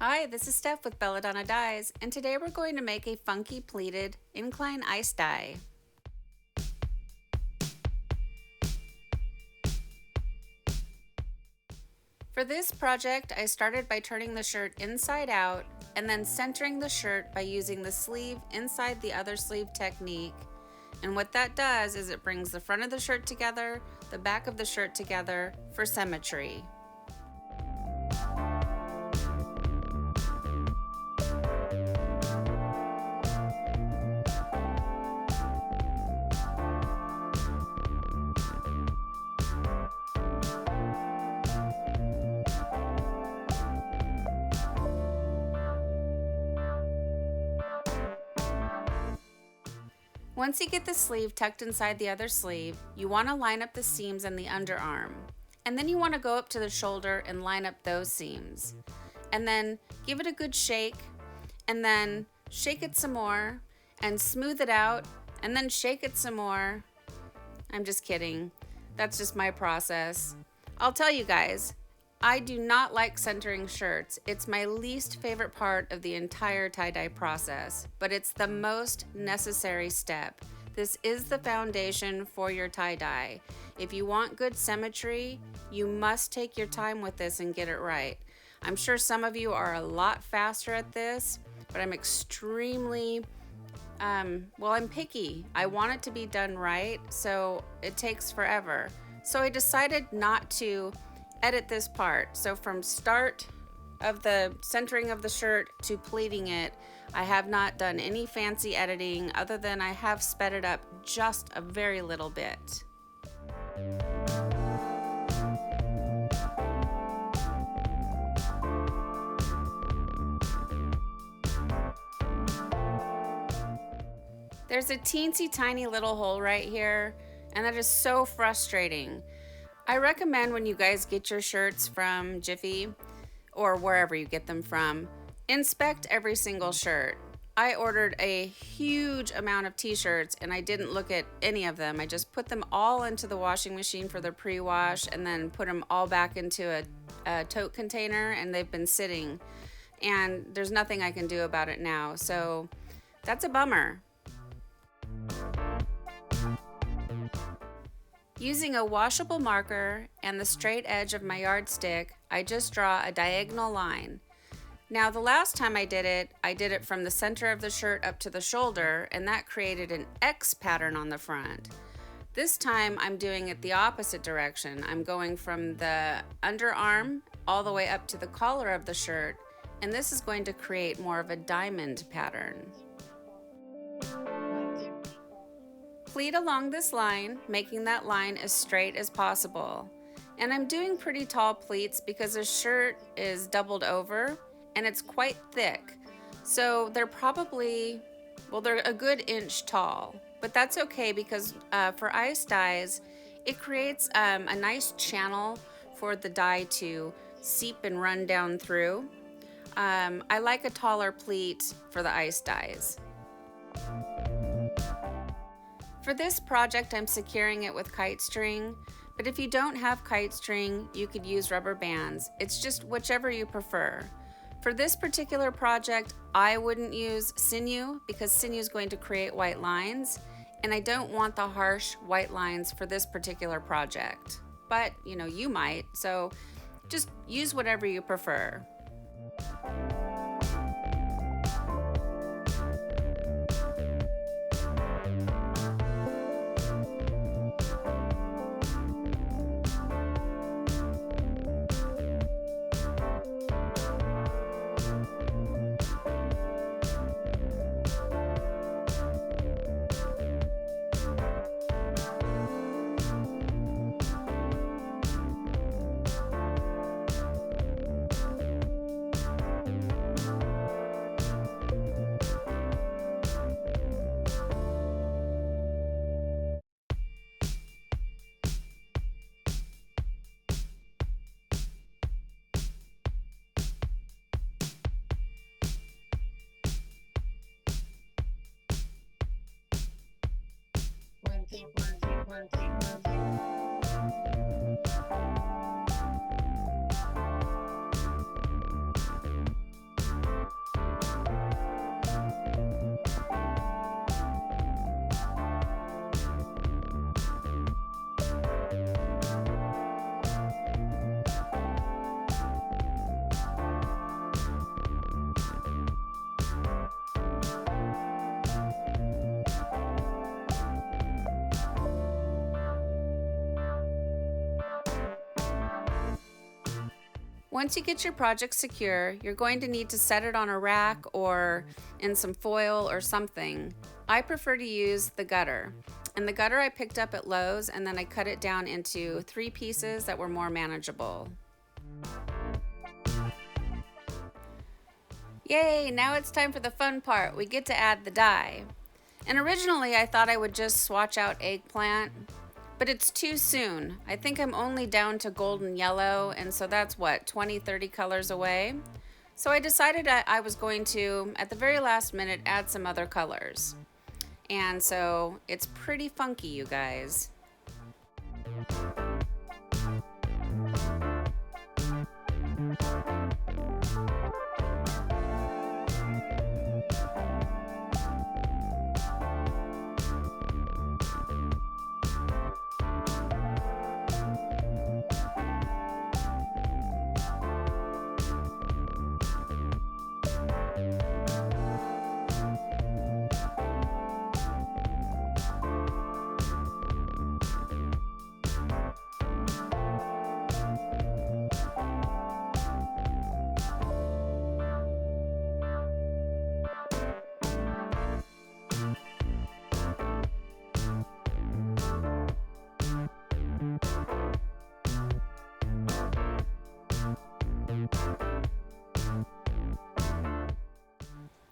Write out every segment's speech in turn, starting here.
Hi, this is Steph with Belladonna Dyes, and today we're going to make a funky pleated incline ice dye. For this project, I started by turning the shirt inside out and then centering the shirt by using the sleeve inside the other sleeve technique. And what that does is it brings the front of the shirt together, the back of the shirt together for symmetry. Once you get the sleeve tucked inside the other sleeve, you want to line up the seams in the underarm. And then you want to go up to the shoulder and line up those seams. And then give it a good shake, and then shake it some more, and smooth it out, and then shake it some more. I'm just kidding. That's just my process. I'll tell you guys, I do not like centering shirts. It's my least favorite part of the entire tie-dye process, but it's the most necessary step. This is the foundation for your tie-dye. If you want good symmetry, you must take your time with this and get it right. I'm sure some of you are a lot faster at this, but I'm extremely, I'm picky. I want it to be done right, so it takes forever. So I decided not to edit this part. So from start of the centering of the shirt to pleating it, I have not done any fancy editing other than I have sped it up just a very little bit. There's a teensy tiny little hole right here, and that is so frustrating. I recommend when you guys get your shirts from Jiffy or wherever you get them from, inspect every single shirt. I ordered a huge amount of t-shirts and I didn't look at any of them. I just put them all into the washing machine for the pre-wash and then put them all back into a tote container, and they've been sitting, and there's nothing I can do about it now. So that's a bummer. Using a washable marker and the straight edge of my yardstick, I just draw a diagonal line. Now the last time I did it from the center of the shirt up to the shoulder, and that created an X pattern on the front. This time I'm doing it the opposite direction. I'm going from the underarm all the way up to the collar of the shirt, and this is going to create more of a diamond pattern. Pleat along this line, making that line as straight as possible. And I'm doing pretty tall pleats because the shirt is doubled over and it's quite thick. So they're probably, they're a good inch tall, but that's okay because for ice dyes, it creates a nice channel for the dye to seep and run down through. I like a taller pleat for the ice dyes. For this project, I'm securing it with kite string, but if you don't have kite string, you could use rubber bands. It's just whichever you prefer. For this particular project, I wouldn't use sinew because sinew is going to create white lines, and I don't want the harsh white lines for this particular project. But, you might, so just use whatever you prefer. Once you get your project secure, you're going to need to set it on a rack or in some foil or something. I prefer to use the gutter. And the gutter I picked up at Lowe's, and then I cut it down into 3 pieces that were more manageable. Yay, now it's time for the fun part. We get to add the dye. And originally I thought I would just swatch out eggplant, but it's too soon. I think I'm only down to golden yellow, and so that's what, 20-30 colors away. So I decided I was going to, at the very last minute, add some other colors. And so it's pretty funky, you guys.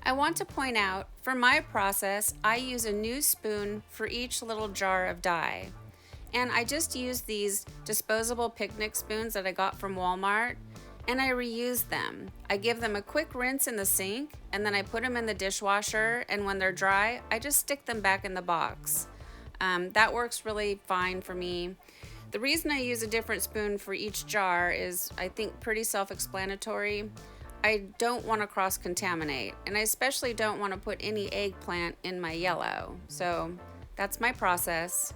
I want to point out, for my process, I use a new spoon for each little jar of dye. And I just use these disposable picnic spoons that I got from Walmart, and I reuse them. I give them a quick rinse in the sink, and then I put them in the dishwasher, and when they're dry, I just stick them back in the box. That works really fine for me. The reason I use a different spoon for each jar is, I think, pretty self-explanatory. I don't want to cross-contaminate, and I especially don't want to put any eggplant in my yellow. So that's my process.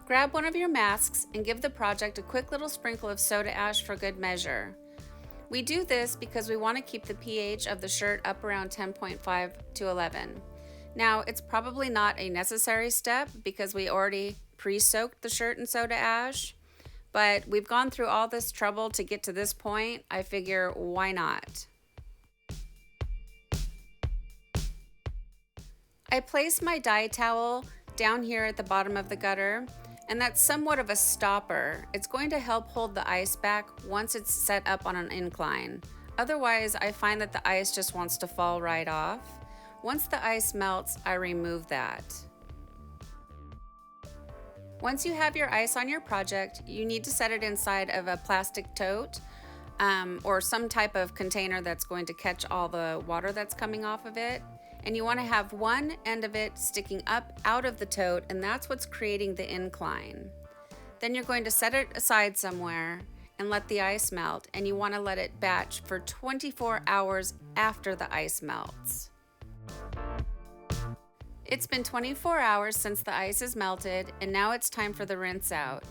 Grab one of your masks and give the project a quick little sprinkle of soda ash for good measure. We do this because we want to keep the pH of the shirt up around 10.5 to 11. Now, it's probably not a necessary step because we already pre-soaked the shirt in soda ash, but we've gone through all this trouble to get to this point. I figure, why not? I place my dye towel down here at the bottom of the gutter, and that's somewhat of a stopper. It's going to help hold the ice back once it's set up on an incline. Otherwise, I find that the ice just wants to fall right off. Once the ice melts, I remove that. Once you have your ice on your project, you need to set it inside of a plastic tote or some type of container that's going to catch all the water that's coming off of it. And you want to have one end of it sticking up out of the tote, and that's what's creating the incline. Then you're going to set it aside somewhere and let the ice melt, and you want to let it batch for 24 hours after the ice melts. It's been 24 hours since the ice is melted, and now it's time for the rinse out.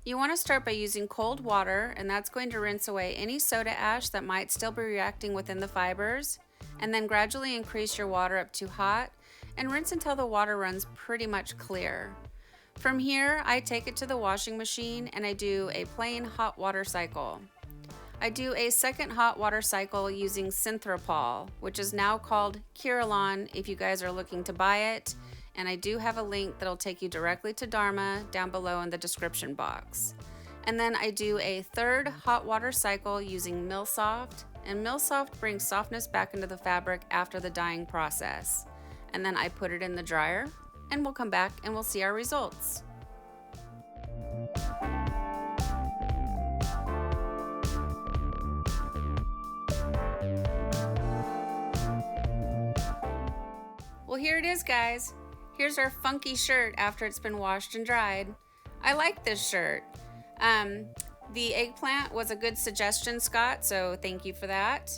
You want to start by using cold water, and that's going to rinse away any soda ash that might still be reacting within the fibers. And then gradually increase your water up to hot, and rinse until the water runs pretty much clear. From here, I take it to the washing machine and I do a plain hot water cycle. I do a second hot water cycle using Synthropol, which is now called Kirillon if you guys are looking to buy it, and I do have a link that'll take you directly to Dharma down below in the description box. And then I do a third hot water cycle using Millsoft, and Millsoft brings softness back into the fabric after the dyeing process. And then I put it in the dryer, and we'll come back and we'll see our results. Well, here it is, guys. Here's our funky shirt after it's been washed and dried. I like this shirt. The eggplant was a good suggestion, Scott, so thank you for that.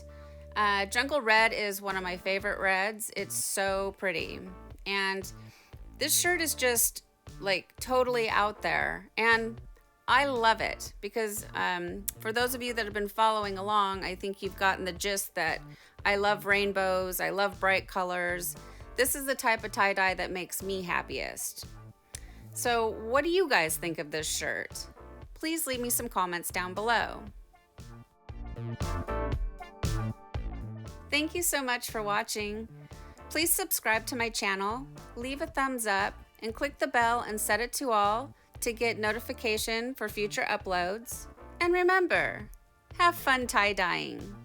Jungle Red is one of my favorite reds. It's so pretty. And this shirt is just like totally out there. And I love it because for those of you that have been following along, I think you've gotten the gist that I love rainbows. I love bright colors. This is the type of tie-dye that makes me happiest. So what do you guys think of this shirt? Please leave me some comments down below. Thank you so much for watching. Please subscribe to my channel, leave a thumbs up, and click the bell and set it to all to get notification for future uploads. And remember, have fun tie-dyeing.